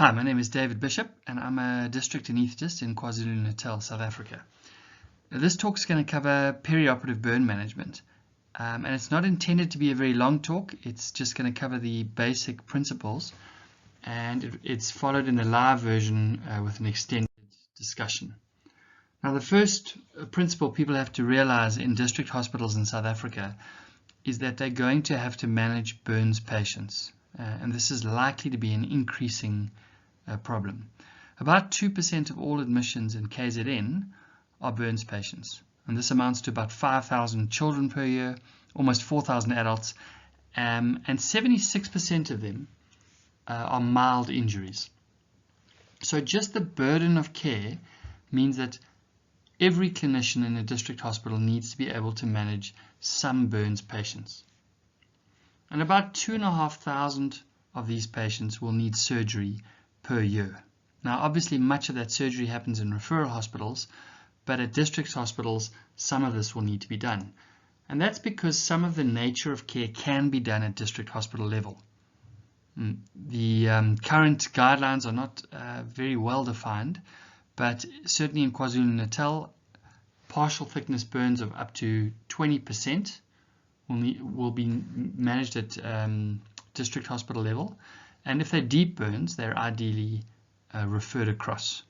Hi, my name is David Bishop and I'm a district anaesthetist in KwaZulu-Natal, South Africa. This talk is going to cover perioperative burn management, and it's not intended to be a very long talk. It's just going to cover the basic principles, and it's followed in the live version with an extended discussion. Now, the first principle people have to realize in district hospitals in South Africa is that they're going to have to manage burns patients. And this is likely to be an increasing problem. About 2% of all admissions in KZN are burns patients, and this amounts to about 5,000 children per year, almost 4,000 adults, and 76% of them are mild injuries. So just the burden of care means that every clinician in a district hospital needs to be able to manage some burns patients. And about 2,500 of these patients will need surgery per year. Now, obviously, much of that surgery happens in referral hospitals, but at district hospitals, some of this will need to be done. And that's because some of the nature of care can be done at district hospital level. The current guidelines are not very well defined, but certainly in KwaZulu-Natal, partial thickness burns of up to 20% will be managed at district hospital level, and if they're deep burns, they're ideally referred across.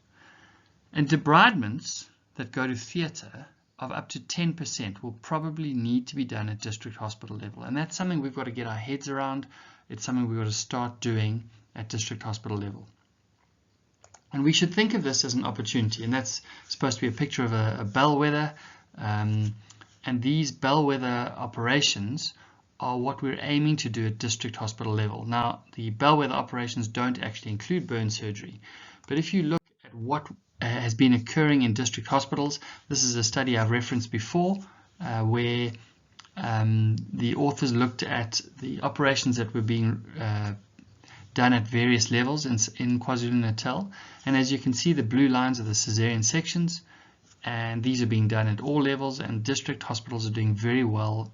And debridements that go to theatre of up to 10% will probably need to be done at district hospital level, and that's something we've got to get our heads around. It's something we've got to start doing at district hospital level. And we should think of this as an opportunity, and that's supposed to be a picture of a bellwether. And these bellwether operations are what we're aiming to do at district hospital level. Now, the bellwether operations don't actually include burn surgery, but if you look at what has been occurring in district hospitals, this is a study I've referenced before, where the authors looked at the operations that were being done at various levels in KwaZulu-Natal, and as you can see, the blue lines are the cesarean sections, and these are being done at all levels, and district hospitals are doing very well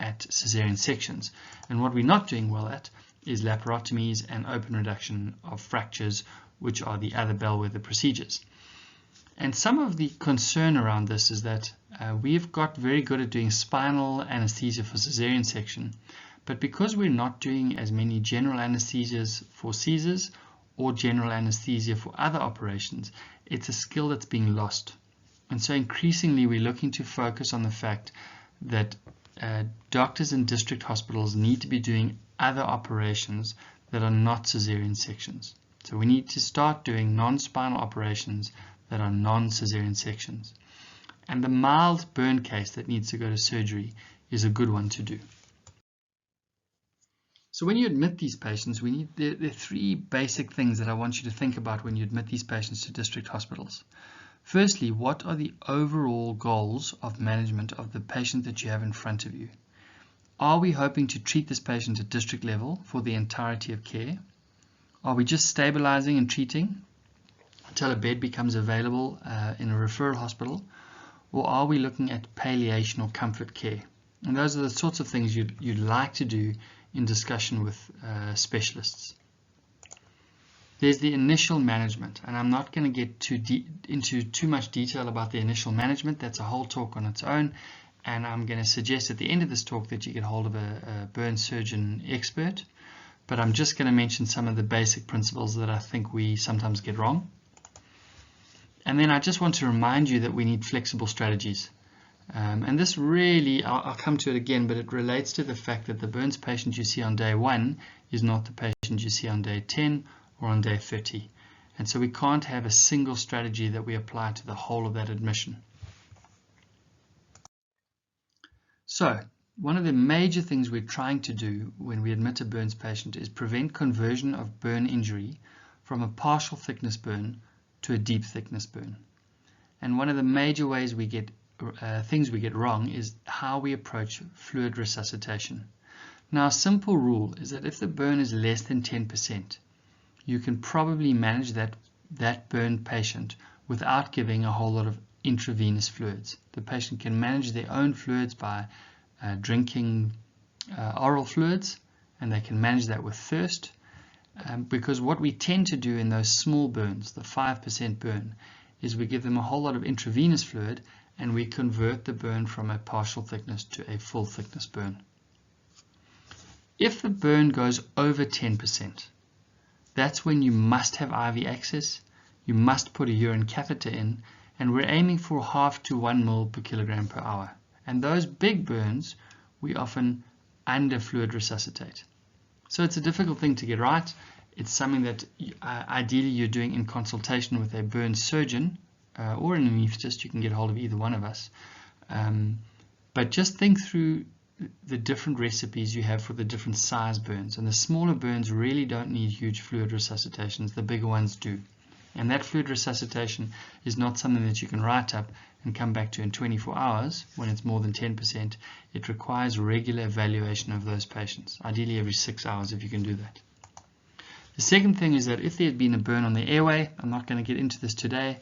at cesarean sections. And what we're not doing well at is laparotomies and open reduction of fractures, which are the other bellwether procedures. And some of the concern around this is that we've got very good at doing spinal anesthesia for cesarean section, but because we're not doing as many general anesthesias for Caesars or general anesthesia for other operations, it's a skill that's being lost. And so increasingly we're looking to focus on the fact that doctors in district hospitals need to be doing other operations that are not cesarean sections. So we need to start doing non-spinal operations that are non-cesarean sections. And the mild burn case that needs to go to surgery is a good one to do. So when you admit these patients, there are three basic things that I want you to think about when you admit these patients to district hospitals. Firstly, what are the overall goals of management of the patient that you have in front of you? Are we hoping to treat this patient at district level for the entirety of care? Are we just stabilizing and treating until a bed becomes available in a referral hospital? Or are we looking at palliation or comfort care? And those are the sorts of things you'd like to do in discussion with specialists. There's the initial management, and I'm not going to get into too much detail about the initial management. That's a whole talk on its own, and I'm going to suggest at the end of this talk that you get hold of a burn surgeon expert, but I'm just going to mention some of the basic principles that I think we sometimes get wrong. And then I just want to remind you that we need flexible strategies. And this really, I'll come to it again, but it relates to the fact that the burns patient you see on day 1 is not the patient you see on day 10 or on day 30. And so we can't have a single strategy that we apply to the whole of that admission. So one of the major things we're trying to do when we admit a burns patient is prevent conversion of burn injury from a partial thickness burn to a deep thickness burn. And one of the major ways we get things we get wrong is how we approach fluid resuscitation. Now, a simple rule is that if the burn is less than 10%, you can probably manage that burn patient without giving a whole lot of intravenous fluids. The patient can manage their own fluids by drinking oral fluids, and they can manage that with thirst. because what we tend to do in those small burns, the 5% burn, is we give them a whole lot of intravenous fluid and we convert the burn from a partial thickness to a full thickness burn. If the burn goes over 10%, that's when you must have IV access, you must put a urine catheter in, and we're aiming for 0.5 to 1 ml per kilogram per hour. And those big burns, we often under fluid resuscitate. So it's a difficult thing to get right. It's something that ideally you're doing in consultation with a burn surgeon or an anaesthetist. You can get hold of either one of us. But just think through the different recipes you have for the different size burns. And the smaller burns really don't need huge fluid resuscitations. The bigger ones do. And that fluid resuscitation is not something that you can write up and come back to in 24 hours when it's more than 10%. It requires regular evaluation of those patients, ideally every 6 hours if you can do that. The second thing is that if there had been a burn on the airway, I'm not going to get into this today,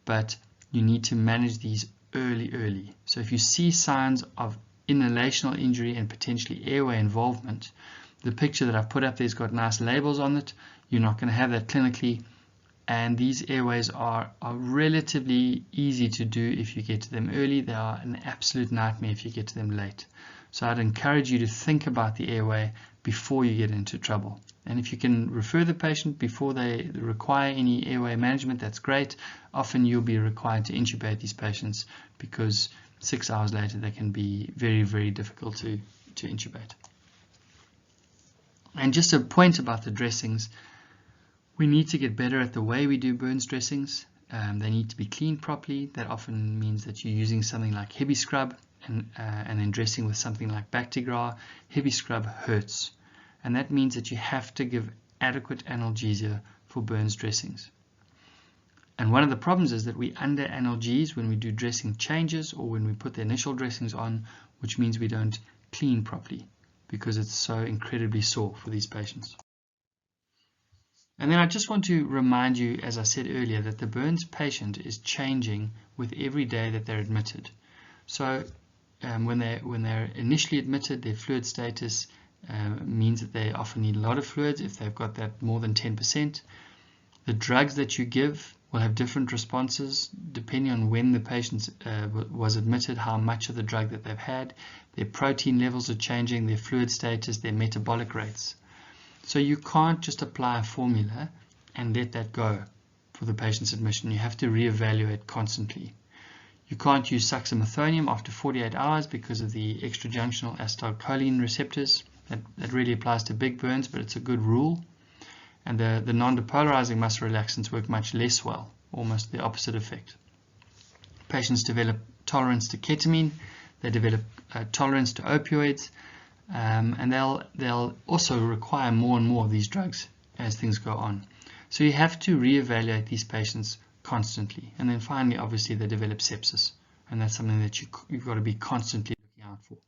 but you need to manage these early. So if you see signs of inhalational injury and potentially airway involvement, the picture that I've put up there has got nice labels on it. You're not going to have that clinically. And these airways are relatively easy to do if you get to them early. They are an absolute nightmare if you get to them late. So I'd encourage you to think about the airway before you get into trouble. And if you can refer the patient before they require any airway management, that's great. Often you'll be required to intubate these patients because 6 hours later they can be very difficult to intubate. And just a point about the dressings. We need to get better at the way we do burns dressings. They need to be cleaned properly. That often means that you're using something like heavy scrub and then dressing with something like Bactigras. Heavy scrub hurts, and that means that you have to give adequate analgesia for burns dressings. And one of the problems is that we under analgese when we do dressing changes or when we put the initial dressings on, which means we don't clean properly because it's so incredibly sore for these patients. And then I just want to remind you, as I said earlier, that the burns patient is changing with every day that they're admitted. So when they're initially admitted, their fluid status means that they often need a lot of fluids if they've got that more than 10%. The drugs that you give will have different responses depending on when the patient was admitted, how much of the drug that they've had. Their protein levels are changing, their fluid status, their metabolic rates. So you can't just apply a formula and let that go for the patient's admission. You have to reevaluate constantly. You can't use succinylcholine after 48 hours because of the extrajunctional acetylcholine receptors. That really applies to big burns, but it's a good rule. And the non-depolarizing muscle relaxants work much less well, almost the opposite effect. Patients develop tolerance to ketamine. They develop tolerance to opioids. And they'll also require more and more of these drugs as things go on. So you have to reevaluate these patients constantly. And then finally, obviously, they develop sepsis. And that's something that you've got to be constantly looking out for.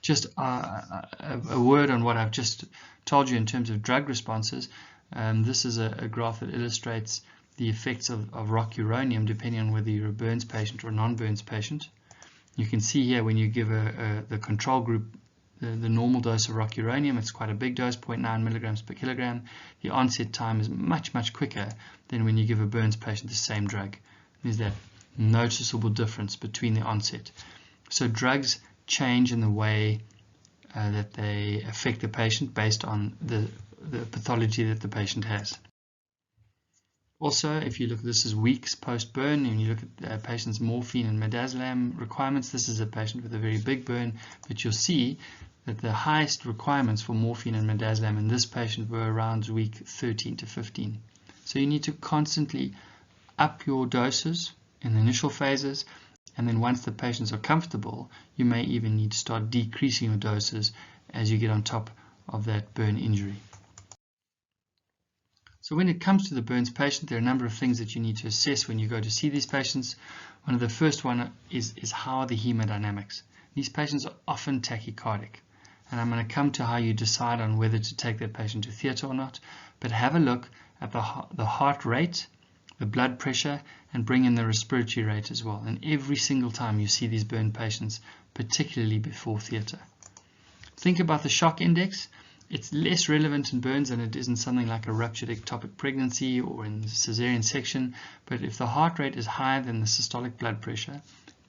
Just a word on what I've just told you in terms of drug responses. This is a graph that illustrates the effects of rocuronium depending on whether you're a burns patient or a non-burns patient. You can see here when you give the control group the normal dose of rocuronium, it's quite a big dose, 0.9 milligrams per kilogram. The onset time is much quicker than when you give a burns patient the same drug. There's that noticeable difference between the onset. So drugs change in the way that they affect the patient based on the pathology that the patient has. Also, if you look, this is weeks post-burn, and you look at the patient's morphine and midazolam requirements, this is a patient with a very big burn, but you'll see that the highest requirements for morphine and midazolam in this patient were around week 13 to 15. So you need to constantly up your doses in the initial phases, and then once the patients are comfortable, you may even need to start decreasing your doses as you get on top of that burn injury. So when it comes to the burns patient, there are a number of things that you need to assess when you go to see these patients. One of the first one is how are the hemodynamics. These patients are often tachycardic, and I'm going to come to how you decide on whether to take that patient to theatre or not, but have a look at the heart rate, the blood pressure, and bring in the respiratory rate as well. And every single time you see these burn patients, particularly before theatre. Think about the shock index, It's less relevant in burns than it is in something like a ruptured ectopic pregnancy or in cesarean section, but if the heart rate is higher than the systolic blood pressure,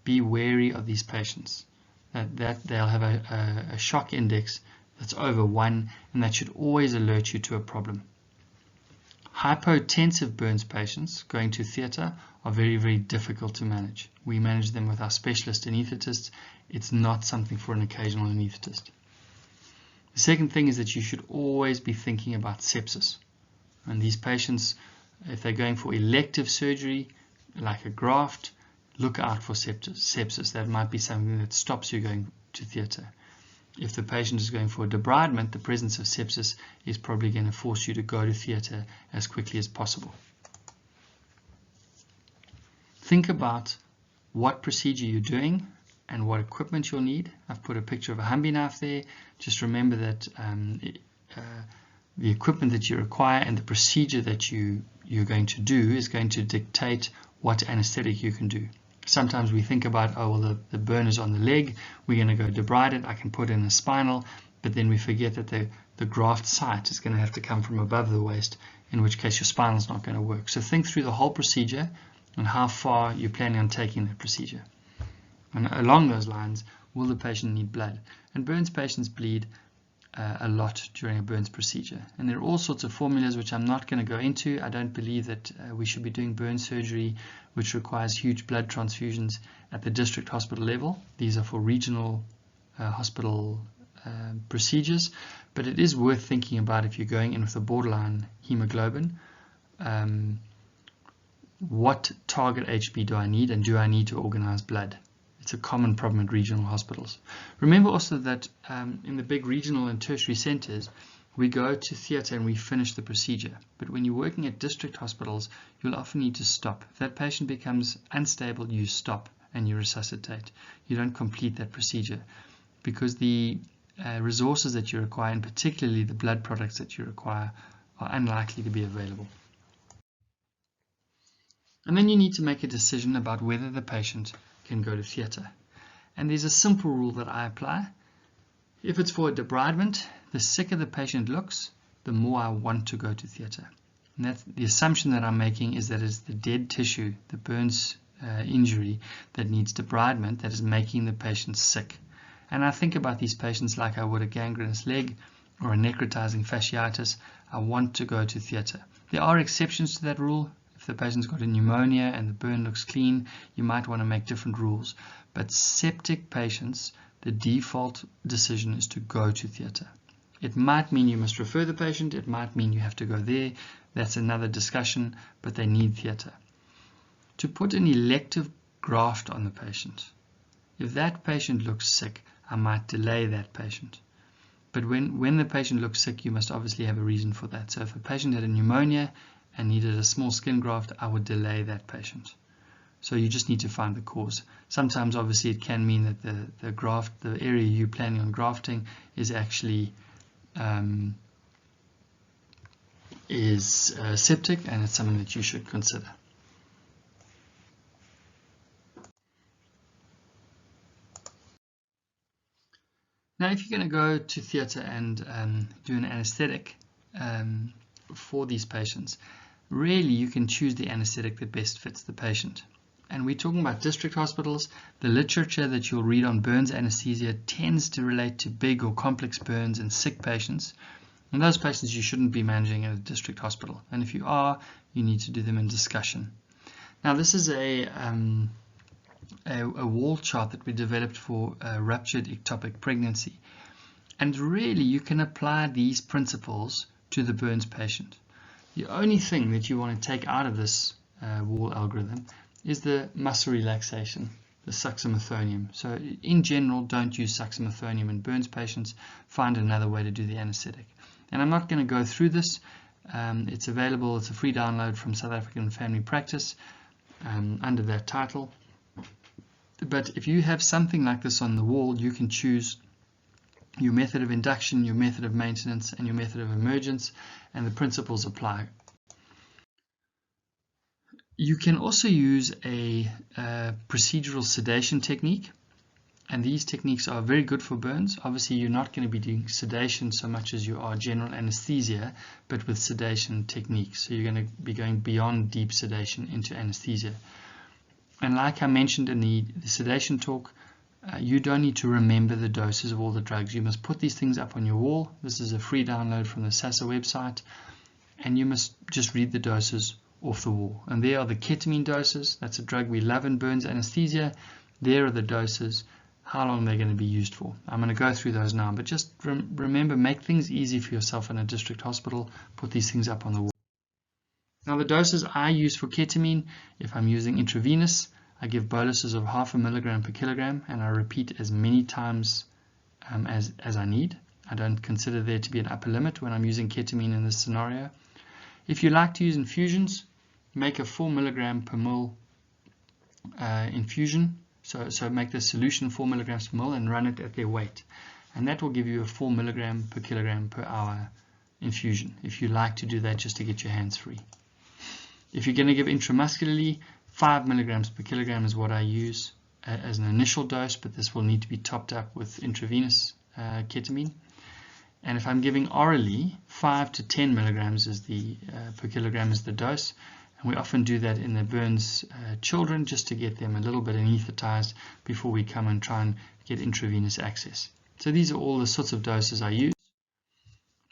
be wary of these patients. That they'll have a shock index that's over 1, and that should always alert you to a problem. Hypotensive burns patients going to theatre are very, very difficult to manage. We manage them with our specialist anaesthetists. It's not something for an occasional anaesthetist. The second thing is that you should always be thinking about sepsis. And these patients, if they're going for elective surgery, like a graft, look out for sepsis. That might be something that stops you going to theatre. If the patient is going for a debridement, the presence of sepsis is probably going to force you to go to theatre as quickly as possible. Think about what procedure you're doing and what equipment you'll need. I've put a picture of a Humvee knife there. Just remember that the equipment that you require and the procedure that you're going to do is going to dictate what anesthetic you can do. Sometimes we think about, oh, well, the burn is on the leg, we're going to go debride it, I can put in a spinal, but then we forget that the graft site is going to have to come from above the waist, in which case your spinal is not going to work. So think through the whole procedure and how far you're planning on taking that procedure. And along those lines, will the patient need blood? And burns patients bleed a lot during a burns procedure. And there are all sorts of formulas which I'm not going to go into. I don't believe that we should be doing burn surgery which requires huge blood transfusions at the district hospital level. These are for regional hospital procedures, but it is worth thinking about if you're going in with a borderline hemoglobin. What target HB do I need, and do I need to organize blood? It's a common problem at regional hospitals. Remember also that in the big regional and tertiary centers, we go to theatre and we finish the procedure. But when you're working at district hospitals, you'll often need to stop. If that patient becomes unstable, you stop and you resuscitate. You don't complete that procedure because the resources that you require, and particularly the blood products that you require, are unlikely to be available. And then you need to make a decision about whether the patient can go to theatre. And there's a simple rule that I apply. If it's for a debridement, the sicker the patient looks, the more I want to go to theatre. And that's the assumption that I'm making, is that it's the dead tissue, the burns injury that needs debridement, that is making the patient sick. And I think about these patients like I would a gangrenous leg or a necrotizing fasciitis. I want to go to theatre. There are exceptions to that rule. If the patient's got a pneumonia and the burn looks clean, you might want to make different rules. But septic patients, the default decision is to go to theatre. It might mean you must refer the patient, it might mean you have to go there. That's another discussion, but they need theatre. To put an elective graft on the patient, if that patient looks sick, I might delay that patient. But when the patient looks sick, you must obviously have a reason for that. So if a patient had a pneumonia and needed a small skin graft, I would delay that patient. So you just need to find the cause. Sometimes obviously it can mean that the graft, the area you're planning on grafting is actually septic, and it's something that you should consider. Now if you're going to go to theatre and do an anesthetic for these patients, really you can choose the anesthetic that best fits the patient. And we're talking about district hospitals. The literature that you'll read on burns anesthesia tends to relate to big or complex burns and sick patients. And those patients you shouldn't be managing at a district hospital. And if you are, you need to do them in discussion. Now this is a wall chart that we developed for ruptured ectopic pregnancy. And really you can apply these principles to the burns patient. The only thing that you want to take out of this wall algorithm is the muscle relaxation, the suxamethonium. So in general, don't use suxamethonium in burns patients. Find another way to do the anesthetic. And I'm not going to go through this. It's available. It's a free download from South African Family Practice under that title. But if you have something like this on the wall, you can choose your method of induction, your method of maintenance, and your method of emergence, and the principles apply. You can also use a procedural sedation technique, And these techniques are very good for burns. Obviously, you're not going to be doing sedation so much as you are general anesthesia, but with sedation techniques. So you're going to be going beyond deep sedation into anesthesia. And like I mentioned in the sedation talk, you don't need to remember the doses of all the drugs. You must put these things up on your wall. This is a free download from the SASA website. And you must just read the doses off the wall. And there are the ketamine doses. That's a drug we love in burns anesthesia. There are the doses, how long they're going to be used for. I'm going to go through those now, but just remember, make things easy for yourself in a district hospital. Put these things up on the wall. Now the doses I use for ketamine, if I'm using intravenous, I give boluses of 0.5 milligram per kilogram, and I repeat as many times as I need. I don't consider there to be an upper limit when I'm using ketamine in this scenario. If you like to use infusions, make a 4 milligram per ml infusion. So make the solution 4 milligrams per ml and run it at their weight. And that will give you a 4 milligram per kilogram per hour infusion, if you like to do that just to get your hands free. If you're going to give intramuscularly, 5 milligrams per kilogram is what I use as an initial dose, but this will need to be topped up with intravenous ketamine. And if I'm giving orally, 5 to 10 milligrams is per kilogram is the dose. And we often do that in the burns children just to get them a little bit anesthetized before we come and try and get intravenous access. So these are all the sorts of doses I use.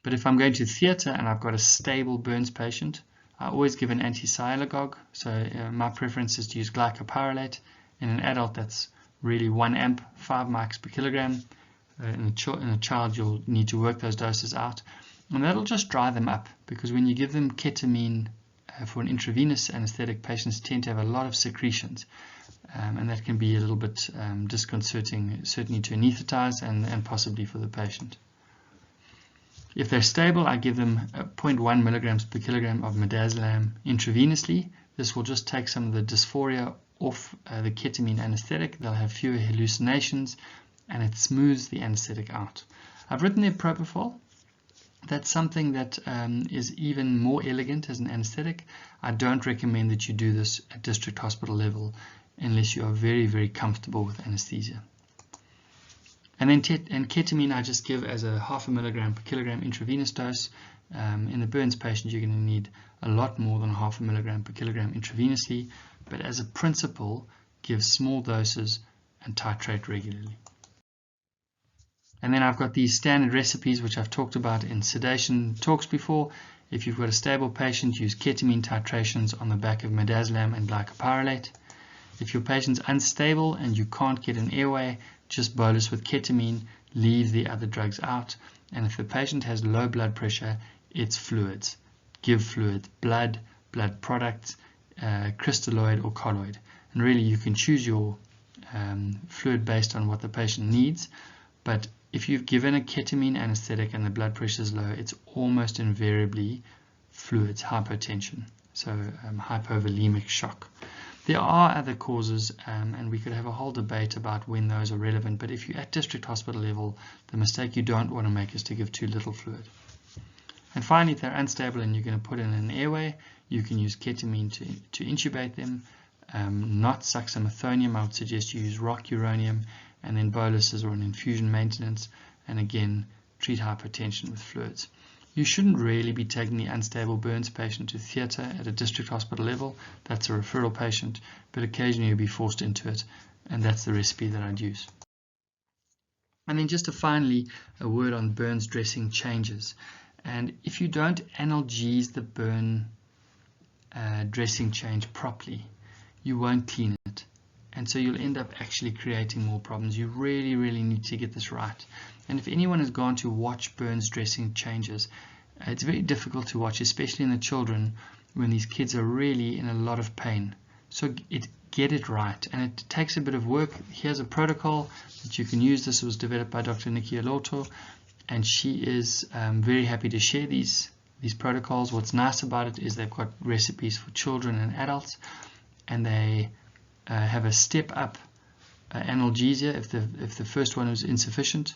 But if I'm going to theatre and I've got a stable burns patient, I always give an anti-sialagogue. So my preference is to use glycopyrrolate. In an adult, that's really 1 amp, 5 mics per kilogram. In a child, you'll need to work those doses out. And that'll just dry them up, because when you give them ketamine for an intravenous anesthetic, patients tend to have a lot of secretions. And that can be a little bit disconcerting, certainly to anesthetize and possibly for the patient. If they're stable, I give them 0.1 milligrams per kilogram of midazolam intravenously. This will just take some of the dysphoria off the ketamine anesthetic. They'll have fewer hallucinations, and it smooths the anesthetic out. I've written there propofol. That's something that is even more elegant as an anesthetic. I don't recommend that you do this at district hospital level unless you are very, very comfortable with anesthesia. And then ketamine I just give as a 0.5 milligram per kilogram intravenous dose. In the burns patient, you're going to need a lot more than 0.5 milligram per kilogram intravenously, but as a principle, give small doses and titrate regularly. And then I've got these standard recipes which I've talked about in sedation talks before. If you've got a stable patient, use ketamine titrations on the back of midazolam and glycopyrrolate. If your patient's unstable and you can't get an airway, just bolus with ketamine, leave the other drugs out. And if the patient has low blood pressure, it's fluids. Give fluids, blood products, crystalloid or colloid. And really you can choose your fluid based on what the patient needs. But if you've given a ketamine anesthetic and the blood pressure is low, it's almost invariably fluids, hypotension, so hypovolemic shock. There are other causes, and we could have a whole debate about when those are relevant, but if you're at district hospital level, the mistake you don't want to make is to give too little fluid. And finally, if they're unstable and you're going to put in an airway, you can use ketamine to intubate them, not succinylcholine. I would suggest you use rocuronium, and then boluses or an infusion maintenance, and again treat hypotension with fluids. You shouldn't really be taking the unstable burns patient to theatre at a district hospital level. That's a referral patient, but occasionally you'll be forced into it, and that's the recipe that I'd use. And then just finally, a word on burns dressing changes. And if you don't analgesize the burn dressing change properly, you won't clean it. And so you'll end up actually creating more problems. You really, really need to get this right. And if anyone has gone to watch burns dressing changes, it's very difficult to watch, especially in the children, when these kids are really in a lot of pain. So get it right. And it takes a bit of work. Here's a protocol that you can use. This was developed by Dr. Nikki Lauter, and she is very happy to share these protocols. What's nice about it is they've got recipes for children and adults, and they have a step-up analgesia if the first one was insufficient,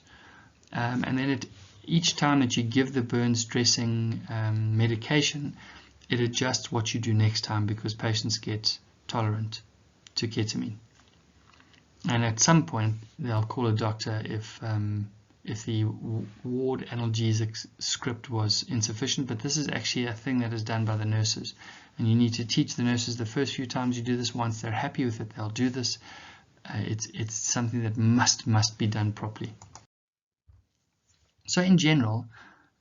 and then each time that you give the burns dressing medication, it adjusts what you do next time because patients get tolerant to ketamine. And at some point they'll call a doctor if the ward analgesic script was insufficient, but this is actually a thing that is done by the nurses, and you need to teach the nurses the first few times you do this. Once they're happy with it, they'll do this. It's something that must be done properly. So in general,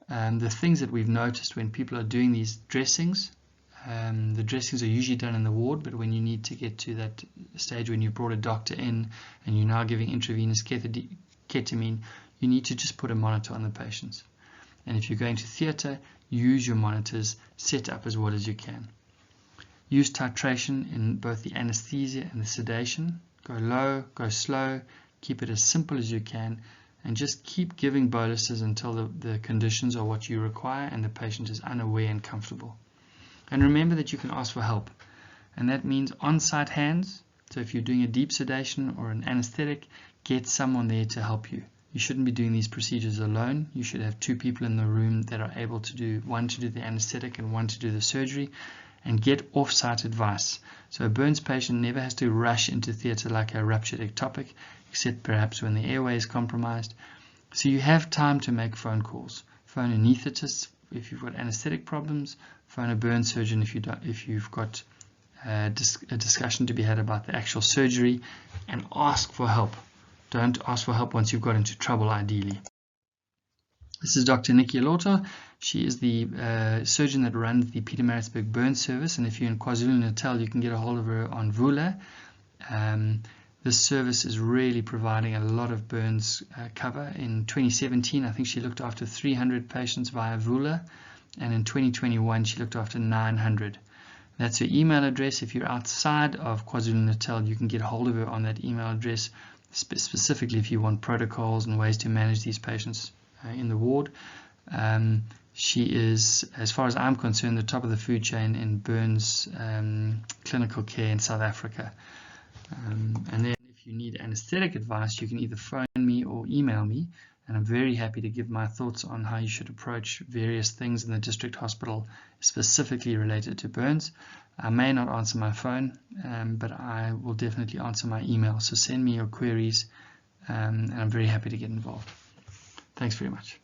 the things that we've noticed when people are doing these dressings, the dressings are usually done in the ward, but when you need to get to that stage when you brought a doctor in and you're now giving intravenous ketamine, you need to just put a monitor on the patients. And if you're going to theatre, use your monitors set up as well as you can. Use titration in both the anesthesia and the sedation. Go low, go slow, keep it as simple as you can, and just keep giving boluses until the conditions are what you require and the patient is unaware and comfortable. And remember that you can ask for help, and that means on-site hands. So if you're doing a deep sedation or an anesthetic, get someone there to help you. You shouldn't be doing these procedures alone. You should have 2 people in the room that are able to do, one to do the anesthetic and one to do the surgery, and get off-site advice. So a burns patient never has to rush into theatre like a ruptured ectopic, except perhaps when the airway is compromised. So you have time to make phone calls. Phone anaesthetists if you've got anesthetic problems, phone a burn surgeon if you've got a discussion to be had about the actual surgery, and ask for help. Don't ask for help once you've got into trouble, ideally. This is Dr. Nikki Lauter. She is the surgeon that runs the Pietermaritzburg Burn Service, and if you're in KwaZulu-Natal, you can get a hold of her on Vula. This service is really providing a lot of burns cover. In 2017, I think she looked after 300 patients via Vula, and in 2021, she looked after 900. That's her email address. If you're outside of KwaZulu-Natal, you can get a hold of her on that email address, specifically if you want protocols and ways to manage these patients in the ward. She is, as far as I'm concerned, the top of the food chain in burns clinical care in South Africa. And then if you need anesthetic advice, you can either phone me or email me, and I'm very happy to give my thoughts on how you should approach various things in the district hospital specifically related to burns. I may not answer my phone, but I will definitely answer my email. So send me your queries, and I'm very happy to get involved. Thanks very much.